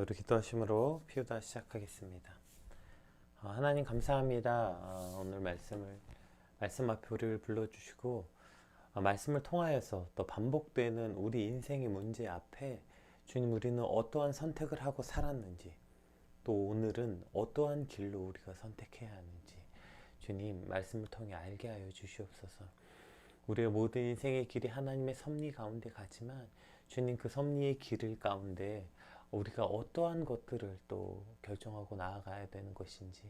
우리 기도하심으로 피우다 시작하겠습니다. 하나님 감사합니다. 오늘 말씀 앞에 우리를 불러주시고 말씀을 통하여서 또 반복되는 우리 인생의 문제 앞에 주님, 우리는 어떠한 선택을 하고 살았는지, 또 오늘은 어떠한 길로 우리가 선택해야 하는지 주님 말씀을 통해 알게 하여 주시옵소서. 우리의 모든 인생의 길이 하나님의 섭리 가운데 가지만 주님, 그 섭리의 길 가운데 우리가 어떠한 것들을 또 결정하고 나아가야 되는 것인지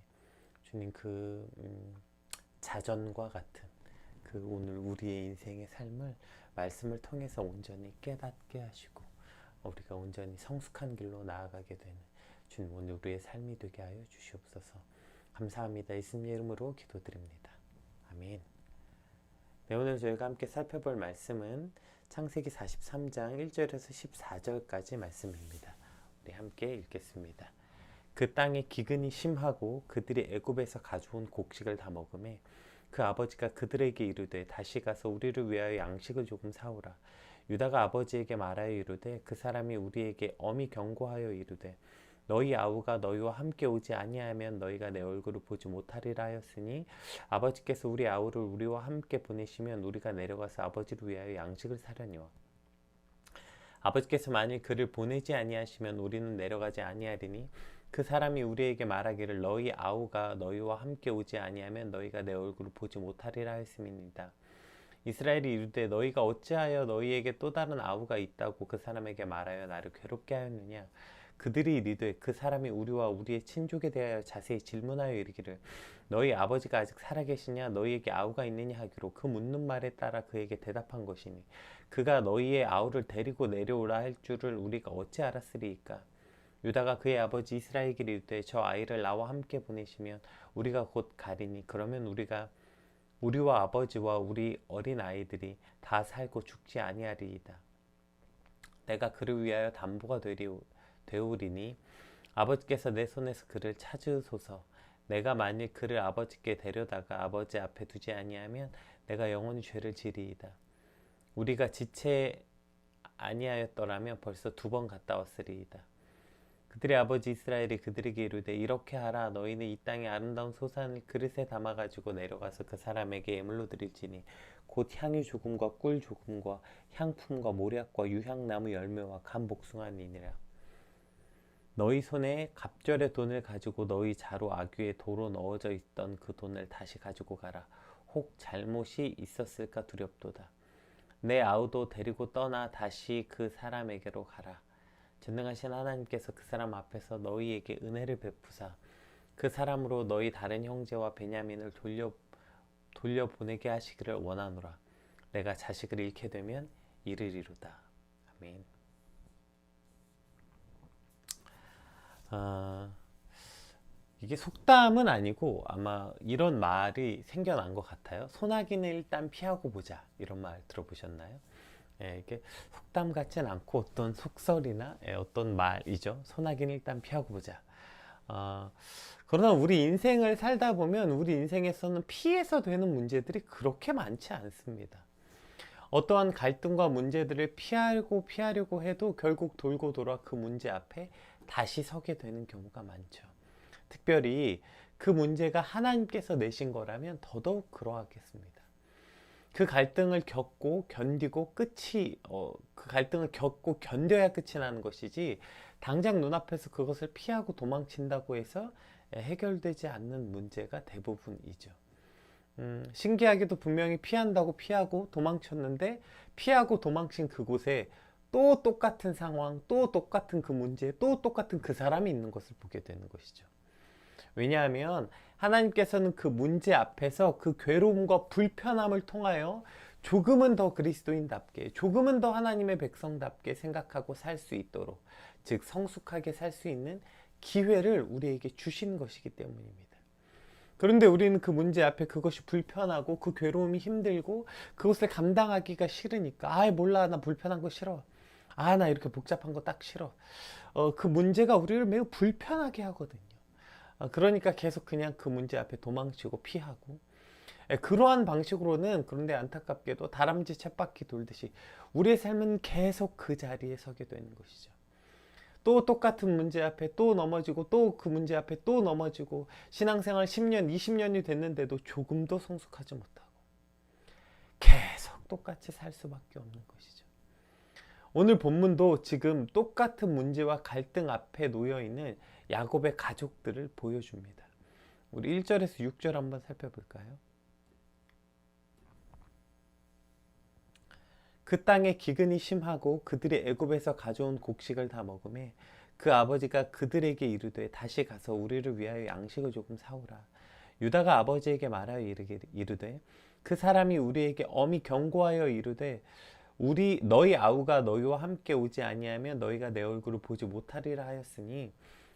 주님, 그 자전과 같은 그 오늘 우리의 인생의 삶을 말씀을 통해서 온전히 깨닫게 하시고 우리가 온전히 성숙한 길로 나아가게 되는 주님, 오늘 우리의 삶이 되게 하여 주시옵소서. 감사합니다. 예수님의 이름으로 기도드립니다. 아멘. 네, 오늘 저희가 함께 살펴볼 말씀은 창세기 43장 1절에서 14절까지 말씀입니다. 우리 함께 읽겠습니다. 그 땅에 기근이 심하고 그들이 애굽에서 가져온 곡식을 다 먹음에 그 아버지가 그들에게 이르되 다시 가서 우리를 위하여 양식을 조금 사오라. 유다가 아버지에게 말하여 이르되 그 사람이 우리에게 엄히 경고하여 이르되 너희 아우가 너희와 함께 오지 아니하면 너희가 내 얼굴을 보지 못하리라 하였으니 아버지께서 우리 아우를 우리와 함께 보내시면 우리가 내려가서 아버지를 위하여 양식을 사려니와 아버지께서 만일 그를 보내지 아니하시면 우리는 내려가지 아니하리니 그 사람이 우리에게 말하기를 너희 아우가 너희와 함께 오지 아니하면 너희가 내 얼굴을 보지 못하리라 했음이니이다. 이스라엘이 이르되 너희가 어찌하여 너희에게 또 다른 아우가 있다고 그 사람에게 말하여 나를 괴롭게 하였느냐. 그들이 이르되 그 사람이 우리와 우리의 친족에 대하여 자세히 질문하여 이르기를 너희 아버지가 아직 살아계시냐 너희에게 아우가 있느냐 하기로 그 묻는 말에 따라 그에게 대답한 것이니 그가 너희의 아우를 데리고 내려오라 할 줄을 우리가 어찌 알았으리이까. 유다가 그의 아버지 이스라엘에게 이르되 저 아이를 나와 함께 보내시면 우리가 곧 가리니 그러면 우리와 아버지와 우리 어린 아이들이 다 살고 죽지 아니하리이다. 내가 그를 위하여 담보가 되오리니 아버지께서 내 손에서 그를 찾으소서. 내가 만일 그를 아버지께 데려다가 아버지 앞에 두지 아니하면 내가 영원히 죄를 지리이다. 우리가 지체 아니하였더라면 벌써 2번 갔다 왔으리이다. 그들의 아버지 이스라엘이 그들에게 이르되 이렇게 하라. 너희는 이 땅의 아름다운 소산을 그릇에 담아가지고 내려가서 그 사람에게 예물로 드릴지니 곧 향유 조금과 꿀 조금과 향품과 모략과 유향나무 열매와 간 복숭아니니라. 너희 손에 갑절의 돈을 가지고 너희 자루 아귀에 도로 넣어져 있던 그 돈을 다시 가지고 가라. 혹 잘못이 있었을까 두렵도다. 내 아우도 데리고 떠나 다시 그 사람에게로 가라. 전능하신 하나님께서 그 사람 앞에서 너희에게 은혜를 베푸사 그 사람으로 너희 다른 형제와 베냐민을 돌려보내게 하시기를 원하노라. 내가 자식을 잃게 되면 이르리로다. 아멘. 이게 속담은 아니고 아마 이런 말이 생겨난 것 같아요. 소나기는 일단 피하고 보자, 이런 말 들어보셨나요? 이게 속담 같진 않고 어떤 속설이나 어떤 말이죠. 소나기는 일단 피하고 보자. 그러나 우리 인생을 살다 보면 우리 인생에서는 피해서 되는 문제들이 그렇게 많지 않습니다. 어떠한 갈등과 문제들을 피하려고 해도 결국 돌고 돌아 그 문제 앞에 다시 서게 되는 경우가 많죠. 특별히 그 문제가 하나님께서 내신 거라면 더더욱 그러하겠습니다. 그 갈등을 겪고 견디고 그 갈등을 겪고 견뎌야 끝이 나는 것이지 당장 눈앞에서 그것을 피하고 도망친다고 해서 해결되지 않는 문제가 대부분이죠. 신기하게도 분명히 피한다고 피하고 도망쳤는데 피하고 도망친 그곳에 또 똑같은 상황, 또 똑같은 그 문제, 또 똑같은 그 사람이 있는 것을 보게 되는 것이죠. 왜냐하면 하나님께서는 그 문제 앞에서 그 괴로움과 불편함을 통하여 조금은 더 그리스도인답게, 조금은 더 하나님의 백성답게 생각하고 살 수 있도록, 즉 성숙하게 살 수 있는 기회를 우리에게 주신 것이기 때문입니다. 그런데 우리는 그 문제 앞에 그것이 불편하고 그 괴로움이 힘들고 그것을 감당하기가 싫으니까 몰라, 나 불편한 거 싫어, 나 이렇게 복잡한 거 딱 싫어. 그 문제가 우리를 매우 불편하게 하거든요. 그러니까 계속 그냥 그 문제 앞에 도망치고 피하고, 그러한 방식으로는, 그런데 안타깝게도 다람쥐 쳇바퀴 돌듯이 우리의 삶은 계속 그 자리에 서게 되는 것이죠. 또 똑같은 문제 앞에 또 넘어지고 또 그 문제 앞에 또 넘어지고 신앙생활 10년, 20년이 됐는데도 조금도 성숙하지 못하고 계속 똑같이 살 수밖에 없는 것이죠. 오늘 본문도 지금 똑같은 문제와 갈등 앞에 놓여있는 야곱의 가족들을 보여줍니다. 우리 1절에서 6절 한번 살펴볼까요? 그 땅에 기근이 심하고 그들이 애굽에서 가져온 곡식을 다 먹음에 그 아버지가 그들에게 이르되 다시 가서 우리를 위하여 양식을 조금 사오라. 유다가 아버지에게 말하여 이르되 그 사람이 우리에게 엄히 경고하여 이르되 우리 너희 아우가 너희와 함께 오지 아니하면 너희가 내 얼굴을 보지 못하리라 하였으니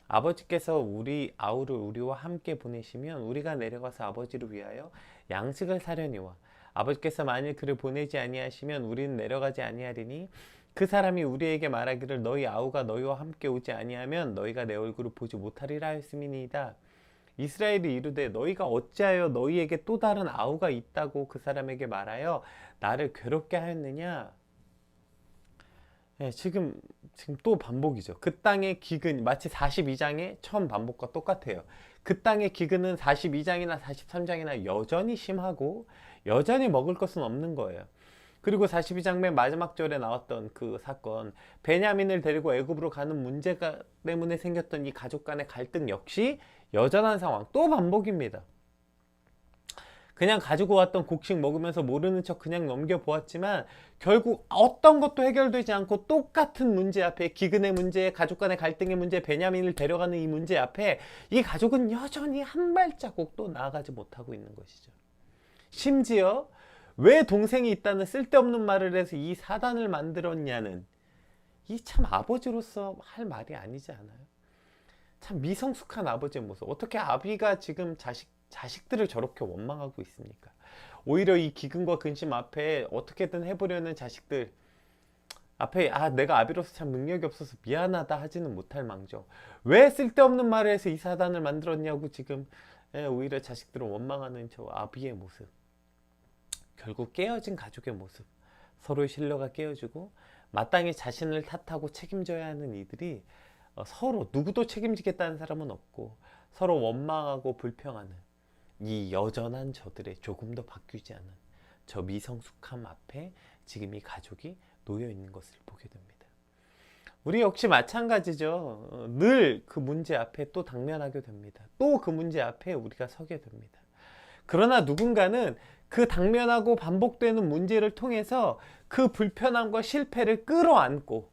아버지께서 우리 아우를 우리와 함께 보내시면 우리가 내려가서 아버지를 위하여 양식을 사려니와 아버지께서 만일 그를 보내지 아니하시면 우리는 내려가지 아니하리니 그 사람이 우리에게 말하기를 너희 아우가 너희와 함께 오지 아니하면 너희가 내 얼굴을 보지 못하리라 하였음이니이다. 이스라엘이 이르되 너희가 어찌하여 너희에게 또 다른 아우가 있다고 그 사람에게 말하여 나를 괴롭게 하였느냐. 네, 지금 또 반복이죠. 그 땅의 기근, 마치 42장의 처음 반복과 똑같아요. 그 땅의 기근은 42장이나 43장이나 여전히 심하고 여전히 먹을 것은 없는 거예요. 그리고 42장 맨 마지막 절에 나왔던 그 사건, 베냐민을 데리고 애굽으로 가는 문제가 때문에 생겼던 이 가족 간의 갈등 역시 여전한 상황, 또 반복입니다. 그냥 가지고 왔던 곡식 먹으면서 모르는 척 그냥 넘겨보았지만 결국 어떤 것도 해결되지 않고 똑같은 문제 앞에, 기근의 문제, 가족 간의 갈등의 문제, 베냐민을 데려가는 이 문제 앞에 이 가족은 여전히 한 발자국도 나아가지 못하고 있는 것이죠. 심지어 왜 동생이 있다는 쓸데없는 말을 해서 이 사단을 만들었냐는 이 참 아버지로서 할 말이 아니지 않아요? 참 미성숙한 아버지의 모습. 어떻게 아비가 지금 자식들을 저렇게 원망하고 있습니까? 오히려 이 기근과 근심 앞에 어떻게든 해보려는 자식들 앞에 내가 아비로서 참 능력이 없어서 미안하다 하지는 못할 망정 왜 쓸데없는 말을 해서 이 사단을 만들었냐고 지금 오히려 자식들을 원망하는 저 아비의 모습. 결국 깨어진 가족의 모습. 서로의 신뢰가 깨어지고 마땅히 자신을 탓하고 책임져야 하는 이들이 서로 누구도 책임지겠다는 사람은 없고 서로 원망하고 불평하는 이 여전한 저들의 조금도 바뀌지 않은 저 미성숙함 앞에 지금 이 가족이 놓여 있는 것을 보게 됩니다. 우리 역시 마찬가지죠. 늘 그 문제 앞에 또 당면하게 됩니다. 또 그 문제 앞에 우리가 서게 됩니다. 그러나 누군가는 그 당면하고 반복되는 문제를 통해서 그 불편함과 실패를 끌어안고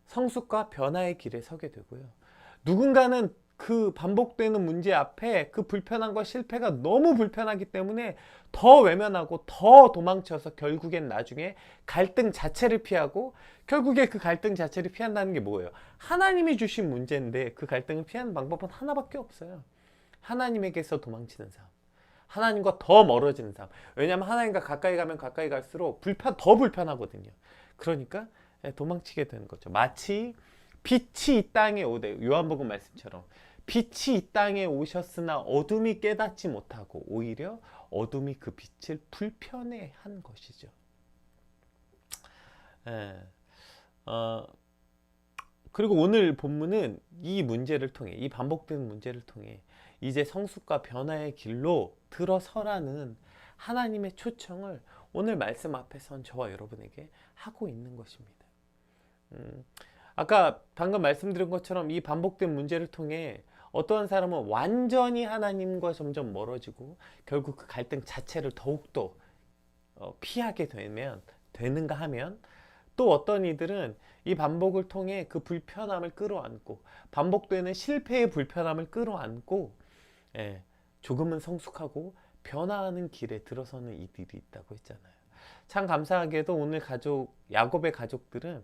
성숙과 변화의 길에 서게 되고요. 누군가는 그 반복되는 문제 앞에 그 불편함과 실패가 너무 불편하기 때문에 더 외면하고 더 도망쳐서 결국엔 나중에 갈등 자체를 피하고, 결국에 그 갈등 자체를 피한다는 게 뭐예요? 하나님이 주신 문제인데 그 갈등을 피하는 방법은 하나밖에 없어요. 하나님에게서 도망치는 삶, 하나님과 더 멀어지는 삶. 왜냐하면 하나님과 가까이 가면 가까이 갈수록 더 불편하거든요. 그러니까 도망치게 되는 거죠. 마치 빛이 이 땅에 오되, 요한복음 말씀처럼 빛이 이 땅에 오셨으나 어둠이 깨닫지 못하고 오히려 어둠이 그 빛을 불편해한 것이죠. 그리고 오늘 본문은 이 문제를 통해, 이 반복되는 문제를 통해 이제 성숙과 변화의 길로 들어서라는 하나님의 초청을 오늘 말씀 앞에 선 저와 여러분에게 하고 있는 것입니다. 아까 방금 말씀드린 것처럼 이 반복된 문제를 통해 어떠한 사람은 완전히 하나님과 점점 멀어지고 결국 그 갈등 자체를 더욱더 피하게 되는가 하면, 또 어떤 이들은 이 반복을 통해 그 불편함을 끌어안고 반복되는 실패의 불편함을 끌어안고 조금은 성숙하고 변화하는 길에 들어서는 이들이 있다고 했잖아요. 참 감사하게도 오늘 야곱의 가족들은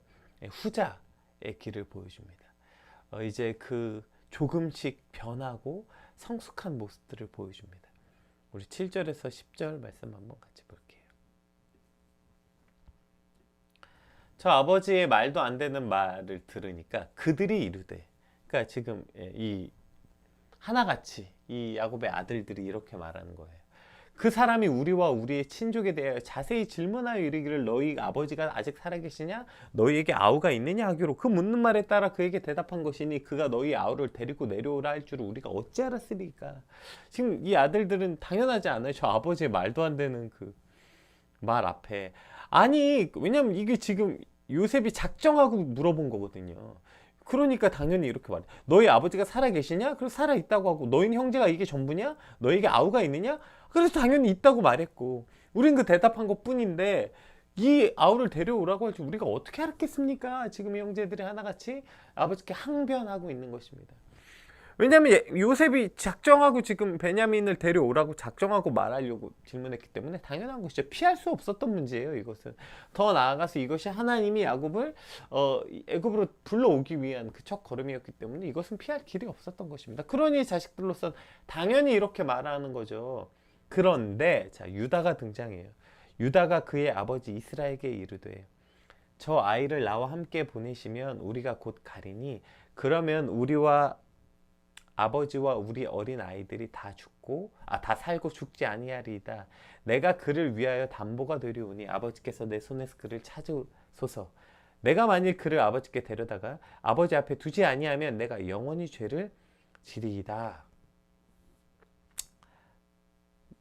후자의 길을 보여줍니다. 이제 그 조금씩 변하고 성숙한 모습들을 보여줍니다. 우리 7절에서 10절 말씀 한번 같이 볼게요. 저 아버지의 말도 안 되는 말을 들으니까 그들이 이르되, 그러니까 지금 이 하나같이 이 야곱의 아들들이 이렇게 말하는 거예요. 그 사람이 우리와 우리의 친족에 대하여 자세히 질문하여 이르기를 너희 아버지가 아직 살아계시냐? 너희에게 아우가 있느냐 하기로 그 묻는 말에 따라 그에게 대답한 것이니 그가 너희 아우를 데리고 내려오라 할 줄을 우리가 어찌 알았으리까. 지금 이 아들들은 당연하지 않아요. 저 아버지의 말도 안 되는 그 말 앞에. 아니 왜냐면 이게 지금 요셉이 작정하고 물어본 거거든요. 그러니까 당연히 이렇게 말해. 너희 아버지가 살아계시냐? 그래서 살아있다고 하고 너희는 형제가 이게 전부냐? 너희에게 아우가 있느냐? 그래서 당연히 있다고 말했고 우린 그 대답한 것 뿐인데 이 아우를 데려오라고 할지 우리가 어떻게 알았겠습니까? 지금 이 형제들이 하나같이 아버지께 항변하고 있는 것입니다. 왜냐하면 요셉이 작정하고 지금 베냐민을 데려오라고 작정하고 말하려고 질문했기 때문에 당연한 것이죠. 피할 수 없었던 문제예요. 이것은 더 나아가서 이것이 하나님이 야곱을 애굽으로 불러오기 위한 그 첫 걸음이었기 때문에 이것은 피할 길이 없었던 것입니다. 그러니 자식들로선 당연히 이렇게 말하는 거죠. 그런데 자 유다가 등장해요. 유다가 그의 아버지 이스라엘에게 이르되 저 아이를 나와 함께 보내시면 우리가 곧 가리니 그러면 우리와 아버지와 우리 어린 아이들이 다 살고 죽지 아니하리이다. 내가 그를 위하여 담보가 되리오니 아버지께서 내 손에서 그를 찾으소서. 내가 만일 그를 아버지께 데려다가 아버지 앞에 두지 아니하면 내가 영원히 죄를 지리이다.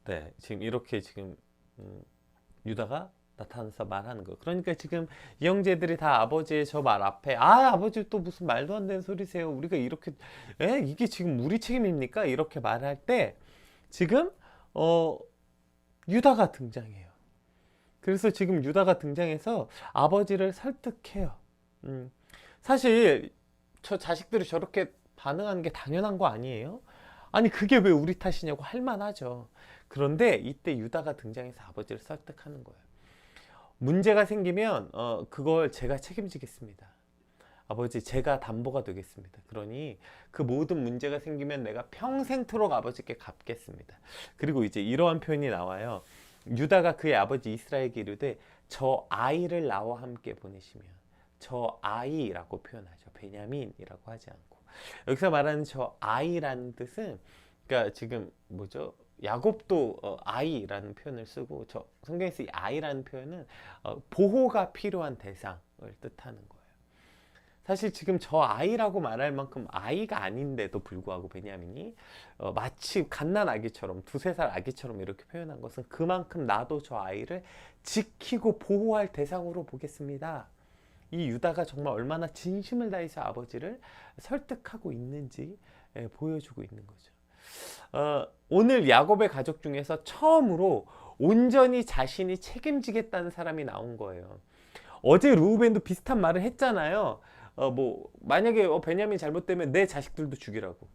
네, 지금 이렇게 지금 유다가 나타나서 말하는 거예요. 그러니까 지금 이 형제들이 다 아버지의 저 말 앞에 아버지 또 무슨 말도 안 되는 소리세요. 우리가 이렇게 이게 지금 우리 책임입니까? 이렇게 말할 때 지금 유다가 등장해요. 그래서 지금 유다가 등장해서 아버지를 설득해요. 사실 저 자식들이 저렇게 반응하는 게 당연한 거 아니에요? 아니 그게 왜 우리 탓이냐고 할 만하죠. 그런데 이때 유다가 등장해서 아버지를 설득하는 거예요. 문제가 생기면 그걸 제가 책임지겠습니다. 아버지 제가 담보가 되겠습니다. 그러니 그 모든 문제가 생기면 내가 평생토록 아버지께 갚겠습니다. 그리고 이제 이러한 표현이 나와요. 유다가 그의 아버지 이스라엘에게 이르되 저 아이를 나와 함께 보내시면 저 아이라고 표현하죠. 베냐민이라고 하지 않고 여기서 말하는 저 아이라는 뜻은 그러니까 지금 뭐죠? 야곱도 아이라는 표현을 쓰고 저 성경에서 이 아이라는 표현은 보호가 필요한 대상을 뜻하는 거예요. 사실 지금 저 아이라고 말할 만큼 아이가 아닌데도 불구하고 베냐민이 마치 갓난 아기처럼 두세 살 아기처럼 이렇게 표현한 것은 그만큼 나도 저 아이를 지키고 보호할 대상으로 보겠습니다. 이 유다가 정말 얼마나 진심을 다해서 아버지를 설득하고 있는지 보여주고 있는 거죠. 오늘 야곱의 가족 중에서 처음으로 온전히 자신이 책임지겠다는 사람이 나온 거예요. 어제 르우벤도 비슷한 말을 했잖아요. 만약에 베냐민 잘못되면 내 자식들도 죽이라고.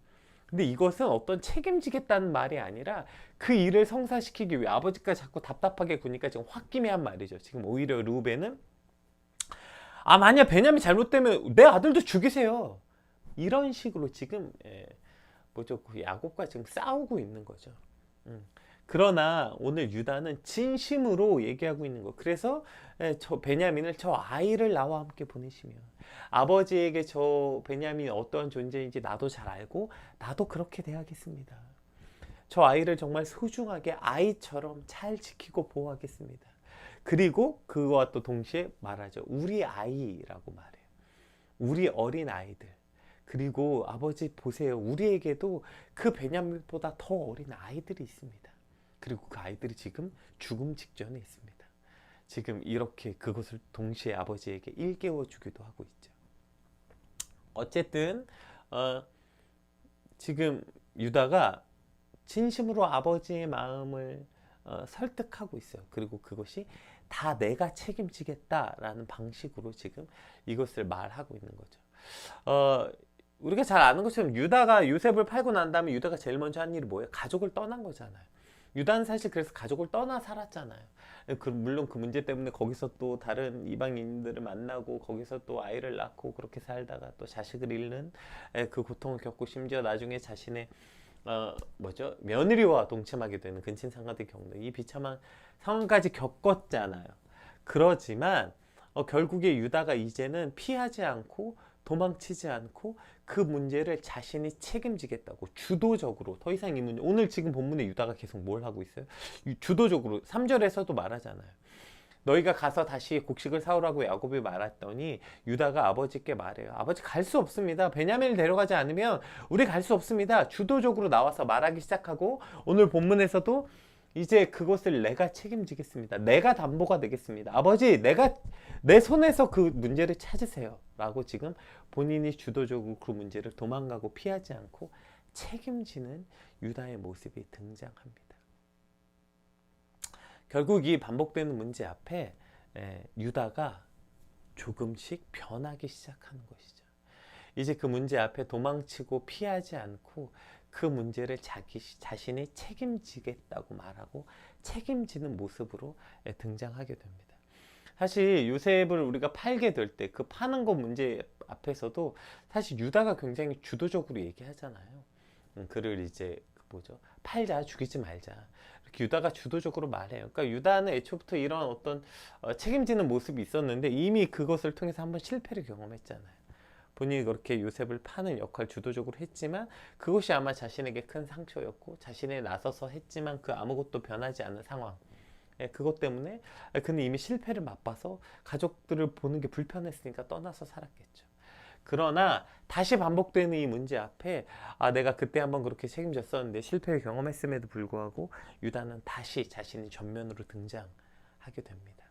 근데 이것은 어떤 책임지겠다는 말이 아니라 그 일을 성사시키기 위해 아버지가 자꾸 답답하게 구니까 지금 홧김에 한 말이죠. 지금 오히려 르우벤은 만약 베냐민 잘못되면 내 아들도 죽이세요. 이런 식으로 지금 그 야곱과 지금 싸우고 있는 거죠. 그러나 오늘 유다는 진심으로 얘기하고 있는 거. 그래서 저 베냐민을 저 아이를 나와 함께 보내시면 아버지에게 저 베냐민이 어떠한 존재인지 나도 잘 알고 나도 그렇게 대하겠습니다. 저 아이를 정말 소중하게 아이처럼 잘 지키고 보호하겠습니다. 그리고 그와 또 동시에 말하죠. 우리 아이라고 말해요. 우리 어린 아이들. 그리고 아버지 보세요. 우리에게도 그 베냐민보다 더 어린 아이들이 있습니다. 그리고 그 아이들이 지금 죽음 직전에 있습니다. 지금 이렇게 그것을 동시에 아버지에게 일깨워 주기도 하고 있죠. 어쨌든 지금 유다가 진심으로 아버지의 마음을 설득하고 있어요. 그리고 그것이 다 내가 책임지겠다라는 방식으로 지금 이것을 말하고 있는 거죠. 우리가 잘 아는 것처럼 유다가 요셉을 팔고 난 다음에 유다가 제일 먼저 한 일이 뭐예요? 가족을 떠난 거잖아요. 유다는 사실 그래서 가족을 떠나 살았잖아요. 물론 그 문제 때문에 거기서 또 다른 이방인들을 만나고 거기서 또 아이를 낳고 그렇게 살다가 또 자식을 잃는 그 고통을 겪고 심지어 나중에 자신의 며느리와 동침하게 되는 근친상간의 겪는 이 비참한 상황까지 겪었잖아요. 그렇지만 결국에 유다가 이제는 피하지 않고 도망치지 않고 그 문제를 자신이 책임지겠다고 주도적으로, 더 이상 이 문제, 오늘 지금 본문에 유다가 계속 뭘 하고 있어요? 주도적으로 3절에서도 말하잖아요. 너희가 가서 다시 곡식을 사오라고 야곱이 말했더니 유다가 아버지께 말해요. 아버지, 갈 수 없습니다. 베냐민을 데려가지 않으면 우리 갈 수 없습니다. 주도적으로 나와서 말하기 시작하고, 오늘 본문에서도 이제 그것을 내가 책임지겠습니다. 내가 담보가 되겠습니다. 아버지, 내 손에서 그 문제를 찾으세요 라고 지금 본인이 주도적으로 그 문제를 도망가고 피하지 않고 책임지는 유다의 모습이 등장합니다. 결국 이 반복되는 문제 앞에 유다가 조금씩 변하기 시작하는 것이죠. 이제 그 문제 앞에 도망치고 피하지 않고 그 문제를 자신이 책임지겠다고 말하고 책임지는 모습으로 등장하게 됩니다. 사실 요셉을 우리가 팔게 될 때 그 파는 거 문제 앞에서도 사실 유다가 굉장히 주도적으로 얘기하잖아요. 그를 이제 팔자, 죽이지 말자. 이렇게 유다가 주도적으로 말해요. 그러니까 유다는 애초부터 이런 어떤 책임지는 모습이 있었는데 이미 그것을 통해서 한번 실패를 경험했잖아요. 본인이 그렇게 요셉을 파는 역할 주도적으로 했지만 그것이 아마 자신에게 큰 상처였고, 자신이 나서서 했지만 그 아무것도 변하지 않는 상황, 그것 때문에 그는 이미 실패를 맛봐서 가족들을 보는 게 불편했으니까 떠나서 살았겠죠. 그러나 다시 반복되는 이 문제 앞에 내가 그때 한번 그렇게 책임졌었는데 실패를 경험했음에도 불구하고 유다는 다시 자신이 전면으로 등장하게 됩니다.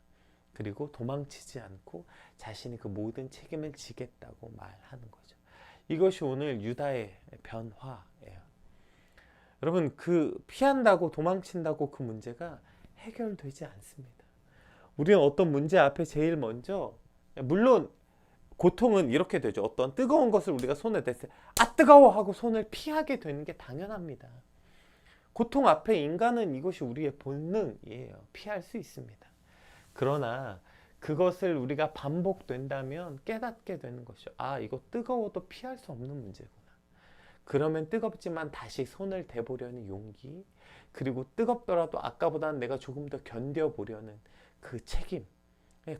그리고 도망치지 않고 자신이 그 모든 책임을 지겠다고 말하는 거죠. 이것이 오늘 유다의 변화예요. 여러분, 그 피한다고 도망친다고 그 문제가 해결되지 않습니다. 우리는 어떤 문제 앞에 제일 먼저, 물론 고통은 이렇게 되죠. 어떤 뜨거운 것을 우리가 손에 댔을 때 뜨거워 하고 손을 피하게 되는 게 당연합니다. 고통 앞에 인간은 이것이 우리의 본능이에요. 피할 수 있습니다. 그러나 그것을 우리가 반복된다면 깨닫게 되는 것이죠. 이거 뜨거워도 피할 수 없는 문제구나. 그러면 뜨겁지만 다시 손을 대보려는 용기, 그리고 뜨겁더라도 아까보다는 내가 조금 더 견뎌보려는 그 책임,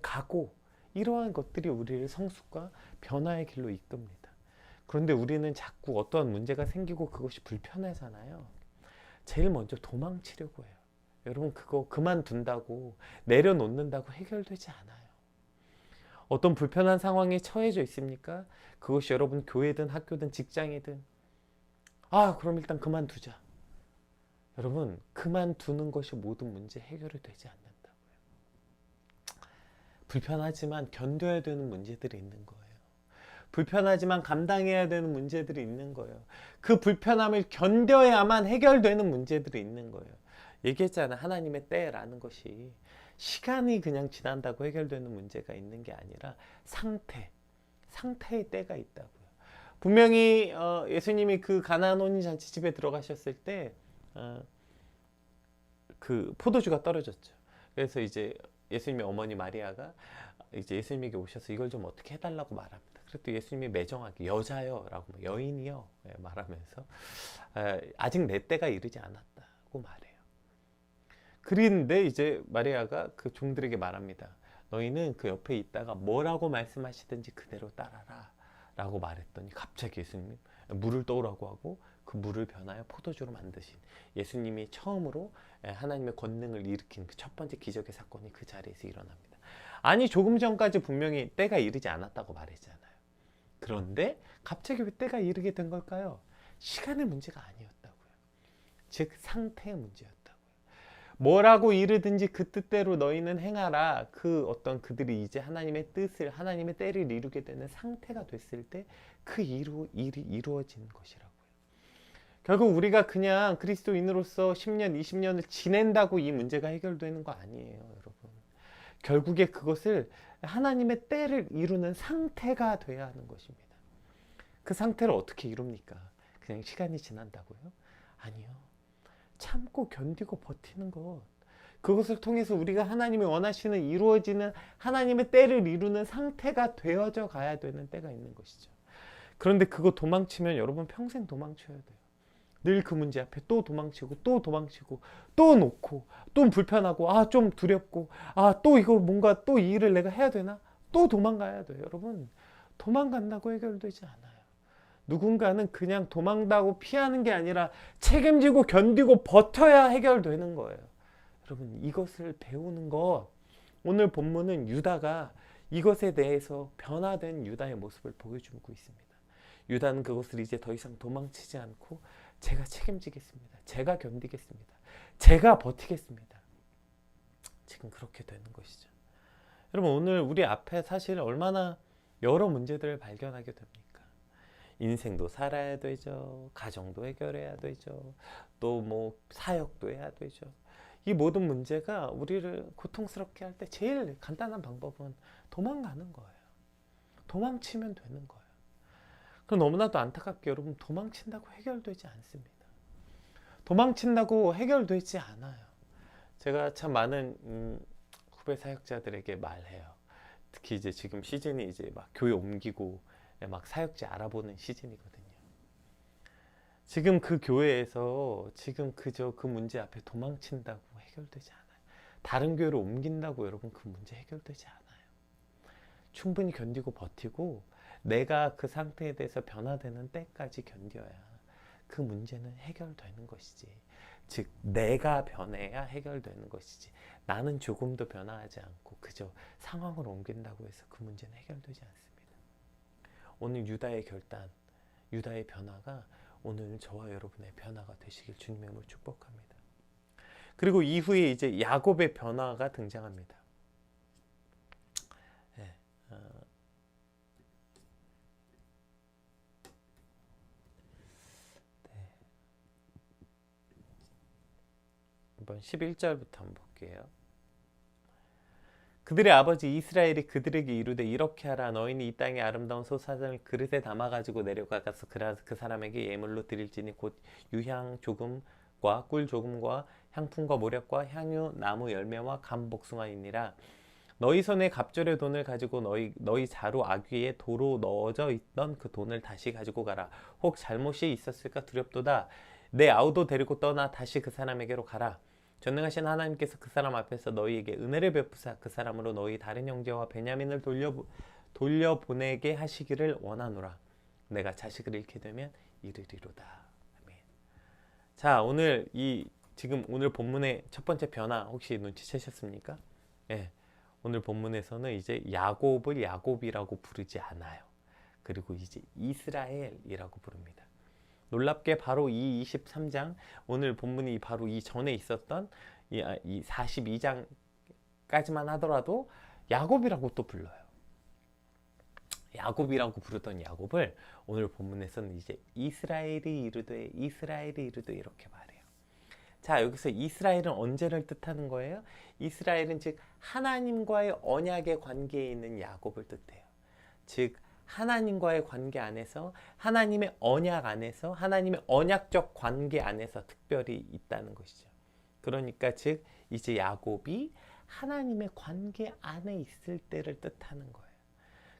각오, 이러한 것들이 우리를 성숙과 변화의 길로 이끕니다. 그런데 우리는 자꾸 어떠한 문제가 생기고 그것이 불편하잖아요. 제일 먼저 도망치려고 해요. 여러분, 그거 그만둔다고, 내려놓는다고 해결되지 않아요. 어떤 불편한 상황에 처해져 있습니까? 그것이 여러분 교회든 학교든 직장이든, 그럼 일단 그만두자. 여러분, 그만두는 것이 모든 문제 해결이 되지 않는다고요. 불편하지만 견뎌야 되는 문제들이 있는 거예요. 불편하지만 감당해야 되는 문제들이 있는 거예요. 그 불편함을 견뎌야만 해결되는 문제들이 있는 거예요. 얘기했잖아요. 하나님의 때라는 것이 시간이 그냥 지난다고 해결되는 문제가 있는 게 아니라 상태의 때가 있다고요. 분명히 예수님이 그 가나안 혼인 잔치집에 들어가셨을 때 그 포도주가 떨어졌죠. 그래서 이제 예수님의 어머니 마리아가 이제 예수님에게 오셔서 이걸 좀 어떻게 해달라고 말합니다. 그랬더니 예수님이 매정하게 여자요 라고, 여인이요 말하면서 아직 내 때가 이르지 않았다고 말해요. 그런데 이제 마리아가 그 종들에게 말합니다. 너희는 그 옆에 있다가 뭐라고 말씀하시든지 그대로 따라라 라고 말했더니 갑자기 예수님이 물을 떠오라고 하고 그 물을 변하여 포도주로 만드신 예수님이 처음으로 하나님의 권능을 일으킨 그 첫 번째 기적의 사건이 그 자리에서 일어납니다. 아니, 조금 전까지 분명히 때가 이르지 않았다고 말했잖아요. 그런데 갑자기 왜 때가 이르게 된 걸까요? 시간의 문제가 아니었다고요. 즉 상태의 문제였다고요. 뭐라고 이르든지 그 뜻대로 너희는 행하라. 그 어떤 그들이 이제 하나님의 뜻을, 하나님의 때를 이루게 되는 상태가 됐을 때 그 일이 이루어지는 것이라고요. 결국 우리가 그냥 그리스도인으로서 10년, 20년을 지낸다고 이 문제가 해결되는 거 아니에요, 여러분. 결국에 그것을 하나님의 때를 이루는 상태가 돼야 하는 것입니다. 그 상태를 어떻게 이룹니까? 그냥 시간이 지난다고요? 아니요. 참고 견디고 버티는 것. 그것을 통해서 우리가 하나님이 원하시는 이루어지는 하나님의 때를 이루는 상태가 되어져 가야 되는 때가 있는 것이죠. 그런데 그거 도망치면 여러분 평생 도망쳐야 돼요. 늘 그 문제 앞에 또 도망치고 또 도망치고 또 놓고 또 불편하고 좀 두렵고 또 이거 뭔가 또 이 일을 내가 해야 되나? 또 도망가야 돼요. 여러분, 도망간다고 해결되지 않아요. 누군가는 그냥 도망다고 피하는 게 아니라 책임지고 견디고 버텨야 해결되는 거예요. 여러분, 이것을 배우는 것, 오늘 본문은 유다가 이것에 대해서 변화된 유다의 모습을 보여주고 있습니다. 유다는 그것을 이제 더 이상 도망치지 않고 제가 책임지겠습니다. 제가 견디겠습니다. 제가 버티겠습니다. 지금 그렇게 되는 것이죠. 여러분, 오늘 우리 앞에 사실 얼마나 여러 문제들을 발견하게 됩니까? 인생도 살아야 되죠. 가정도 해결해야 되죠. 또 뭐 사역도 해야 되죠. 이 모든 문제가 우리를 고통스럽게 할 때 제일 간단한 방법은 도망가는 거예요. 도망치면 되는 거예요. 그럼 너무나도 안타깝게 여러분, 도망친다고 해결되지 않습니다. 도망친다고 해결되지 않아요. 제가 참 많은 후배 사역자들에게 말해요. 특히 이제 지금 시즌이 이제 막 교회 옮기고 막 사역지 알아보는 시즌이거든요. 지금 그 교회에서 지금 그저 그 문제 앞에 도망친다고 해결되지 않아요. 다른 교회로 옮긴다고 여러분 그 문제 해결되지 않아요. 충분히 견디고 버티고 내가 그 상태에 대해서 변화되는 때까지 견뎌야 그 문제는 해결되는 것이지. 즉 내가 변해야 해결되는 것이지. 나는 조금도 변화하지 않고 그저 상황을 옮긴다고 해서 그 문제는 해결되지 않습니다. 오늘 유다의 결단, 유다의 변화가 오늘 저와 여러분의 변화가 되시길 주님의 이름으로 축복합니다. 그리고 이후에 이제 야곱의 변화가 등장합니다. 네, 한번 11절부터 한번 볼게요. 그들의 아버지 이스라엘이 그들에게 이르되 이렇게 하라. 너희는 이 땅의 아름다운 소사슴을 그릇에 담아가지고 내려가서 그 사람에게 예물로 드릴지니 곧 유향 조금과 꿀 조금과 향품과 모략과 향유 나무 열매와 감 복숭아이니라. 너희 손에 갑절의 돈을 가지고 너희 자루 아귀에 도로 넣어져 있던 그 돈을 다시 가지고 가라. 혹 잘못이 있었을까 두렵도다. 내 아우도 데리고 떠나 다시 그 사람에게로 가라. 전능하신 하나님께서 그 사람 앞에서 너희에게 은혜를 베푸사 그 사람으로 너희 다른 형제와 베냐민을 돌려보내게 하시기를 원하노라. 내가 자식을 잃게 되면 이르리로다. 아멘. 자, 지금 오늘 본문의 첫 번째 변화 혹시 눈치채셨습니까? 예. 오늘 본문에서는 이제 야곱을 야곱이라고 부르지 않아요. 그리고 이제 이스라엘이라고 부릅니다. 놀랍게 바로 이 23장, 오늘 본문이 바로 이 전에 있었던 이 42장까지만 하더라도 야곱이라고 또 불러요. 야곱이라고 부르던 야곱을 오늘 본문에서는 이제 이스라엘이 이르되 이렇게 말해요. 자, 여기서 이스라엘은 언제를 뜻하는 거예요? 이스라엘은 즉 하나님과의 언약의 관계에 있는 야곱을 뜻해요. 즉 하나님과의 관계 안에서, 하나님의 언약 안에서, 하나님의 언약적 관계 안에서 특별히 있다는 것이죠. 그러니까 즉 이제 야곱이 하나님의 관계 안에 있을 때를 뜻하는 거예요.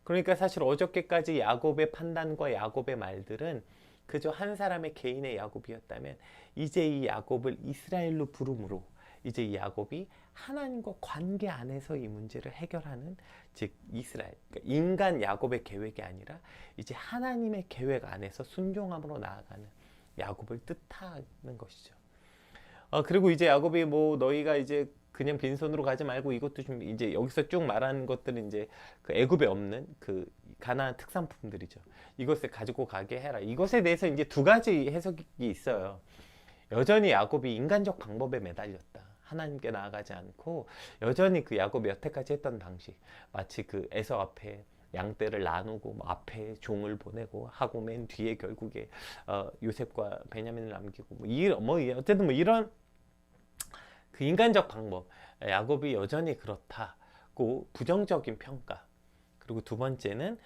그러니까 사실 어저께까지 야곱의 판단과 야곱의 말들은 그저 한 사람의 개인의 야곱이었다면 이제 이 야곱을 이스라엘로 부름으로 이제 이 야곱이 하나님과 관계 안에서 이 문제를 해결하는, 즉 이스라엘, 그러니까 인간 야곱의 계획이 아니라 이제 하나님의 계획 안에서 순종함으로 나아가는 야곱을 뜻하는 것이죠. 그리고 이제 야곱이 뭐 너희가 이제 그냥 빈손으로 가지 말고 이것도 좀 이제 여기서 쭉 말하는 것들은 이제 그 애굽에 없는 그 가나안 특산품들이죠. 이것을 가지고 가게 해라. 이것에 대해서 이제 두 가지 해석이 있어요. 여전히 야곱이 인간적 방법에 매달렸다. 하나님께 나아가지 않고 여전히 그 야곱이 여태까지 했던 방식, 마치 그 에서 앞에 양떼를 나누고 뭐 앞에 종을 보내고 하고 맨 뒤에 결국에 요셉과 베냐민을 남기고 어쨌든 뭐 이런 그 인간적 방법, 야곱이 여전히 그렇다고 부정적인 평가. 그리고 두 번째는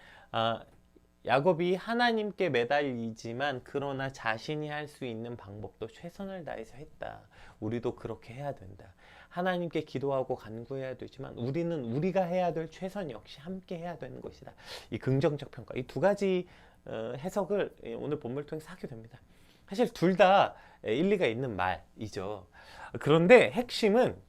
야곱이 하나님께 매달리지만 그러나 자신이 할 수 있는 방법도 최선을 다해서 했다. 우리도 그렇게 해야 된다. 하나님께 기도하고 간구해야 되지만 우리는 우리가 해야 될 최선 역시 함께 해야 되는 것이다. 이 긍정적 평가, 이 두 가지 해석을 오늘 본문을 통해서 하게 됩니다. 사실 둘 다 일리가 있는 말이죠. 그런데 핵심은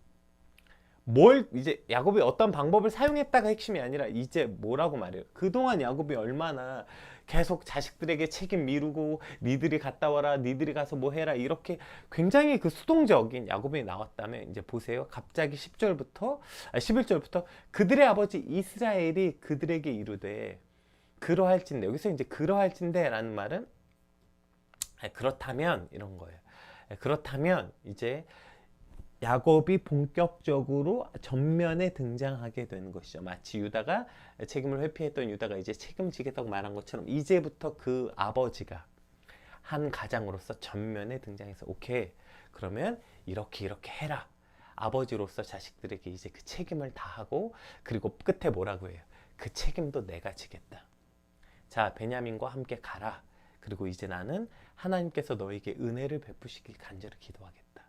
뭘 이제 야곱이 어떤 방법을 사용했다가 핵심이 아니라 이제 뭐라고 말해요. 그동안 야곱이 얼마나 계속 자식들에게 책임 미루고 니들이 갔다 와라, 니들이 가서 뭐 해라, 이렇게 굉장히 그 수동적인 야곱이 나왔다면, 이제 보세요. 갑자기 11절부터 그들의 아버지 이스라엘이 그들에게 이르되 그러할진대. 여기서 이제 그러할진대라는 말은 그렇다면 이런 거예요. 그렇다면 이제 야곱이 본격적으로 전면에 등장하게 되는 것이죠. 마치 유다가 책임을 회피했던 유다가 이제 책임지겠다고 말한 것처럼 이제부터 그 아버지가 한 가장으로서 전면에 등장해서 오케이, 그러면 이렇게 해라. 아버지로서 자식들에게 이제 그 책임을 다하고, 그리고 끝에 뭐라고 해요? 그 책임도 내가 지겠다. 자, 베냐민과 함께 가라. 그리고 이제 나는 하나님께서 너에게 은혜를 베푸시길 간절히 기도하겠다.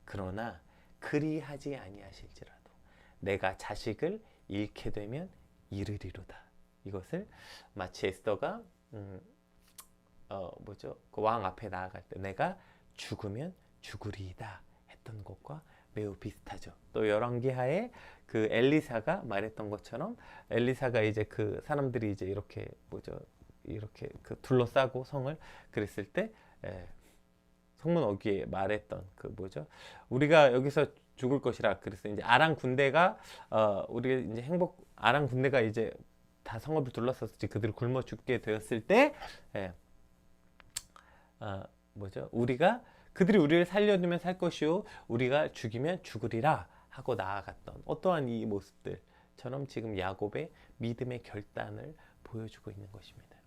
그러나 그리하지 아니하실지라도 내가 자식을 잃게 되면 이르리로다. 이것을 마치 에스더가 그 왕 앞에 나아갈 때 내가 죽으면 죽으리이다 했던 것과 매우 비슷하죠. 또 열왕기하에 그 엘리사가 말했던 것처럼, 엘리사가 이제 그 사람들이 이제 이렇게 그 둘러싸고 성을 그랬을 때 성문 어귀에 말했던 그 우리가 여기서 죽을 것이라. 그래서 이제 아람 군대가 우리가 이제 아람 군대가 이제 다 성읍을 둘러쌌지. 그들이 굶어 죽게 되었을 때 그들이 우리를 살려두면 살 것이요 우리가 죽이면 죽으리라 하고 나아갔던 어떠한 이 모습들처럼 지금 야곱의 믿음의 결단을 보여주고 있는 것입니다.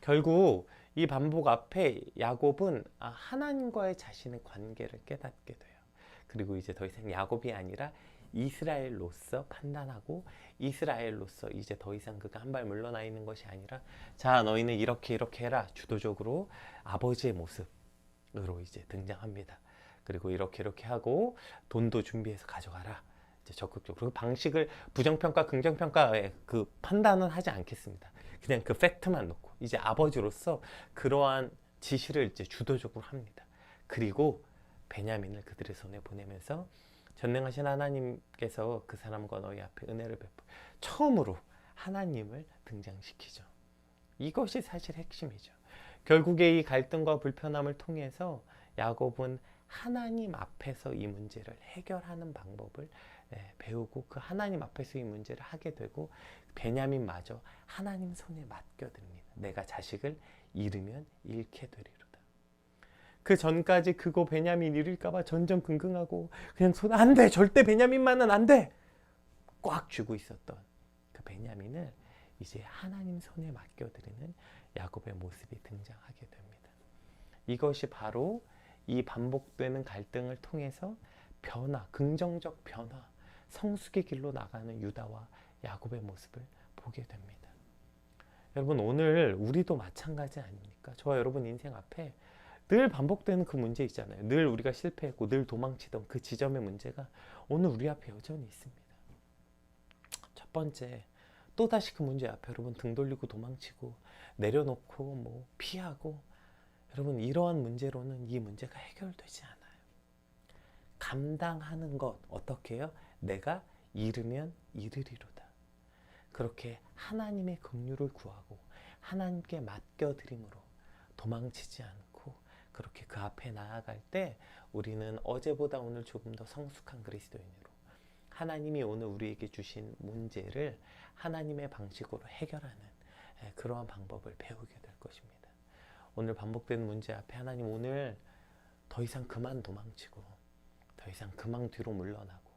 결국 이 반복 앞에 야곱은 하나님과의 자신의 관계를 깨닫게 돼요. 그리고 이제 더 이상 야곱이 아니라 이스라엘로서 판단하고, 이스라엘로서 이제 더 이상 그가 한 발 물러나 있는 것이 아니라, 자, 너희는 이렇게 해라. 주도적으로 아버지의 모습으로 이제 등장합니다. 그리고 이렇게 하고 돈도 준비해서 가져가라. 이제 적극적으로. 그 방식을 부정평가, 긍정평가의 그 판단은 하지 않겠습니다. 그냥 그 팩트만 놓고 이제 아버지로서 그러한 지시를 이제 주도적으로 합니다. 그리고 베냐민을 그들의 손에 보내면서 전능하신 하나님께서 그 사람과 너희 앞에 은혜를 베푸, 처음으로 하나님을 등장시키죠. 이것이 사실 핵심이죠. 결국에 이 갈등과 불편함을 통해서 야곱은 하나님 앞에서 이 문제를 해결하는 방법을 배우고, 그 하나님 앞에서 이 문제를 하게 되고, 베냐민마저 하나님 손에 맡겨드립니다. 내가 자식을 잃으면 잃게 되리로다. 그 전까지 그거 베냐민 잃을까봐 전전긍긍하고 그냥 안돼, 절대 베냐민만은 안돼 꽉 쥐고 있었던 그 베냐민을 이제 하나님 손에 맡겨드리는 야곱의 모습이 등장하게 됩니다. 이것이 바로 이 반복되는 갈등을 통해서 긍정적 변화, 성숙의 길로 나가는 유다와 야곱의 모습을 보게 됩니다. 여러분, 오늘 우리도 마찬가지 아닙니까? 저와 여러분 인생 앞에 늘 반복되는 그 문제 있잖아요. 늘 우리가 실패했고 늘 도망치던 그 지점의 문제가 오늘 우리 앞에 여전히 있습니다. 첫 번째, 또다시 그 문제 앞에 여러분 등 돌리고 도망치고 내려놓고 피하고, 여러분 이러한 문제로는 이 문제가 해결되지 않아요. 감당하는 것, 어떻게 해요? 내가 잃으면 잃으리로다. 그렇게 하나님의 긍휼을 구하고 하나님께 맡겨드림으로 도망치지 않고 그렇게 그 앞에 나아갈 때 우리는 어제보다 오늘 조금 더 성숙한 그리스도인으로 하나님이 오늘 우리에게 주신 문제를 하나님의 방식으로 해결하는 그러한 방법을 배우게 될 것입니다. 오늘 반복되는 문제 앞에 하나님, 오늘 더 이상 그만 도망치고 더 이상 그만 뒤로 물러나고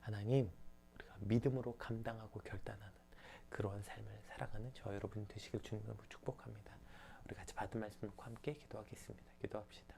하나님, 우리가 믿음으로 감당하고 결단하는 그러한 삶을 살아가는 저와 여러분이 되시길 주님으로 축복합니다. 우리 같이 받은 말씀 놓고 함께 기도하겠습니다. 기도합시다.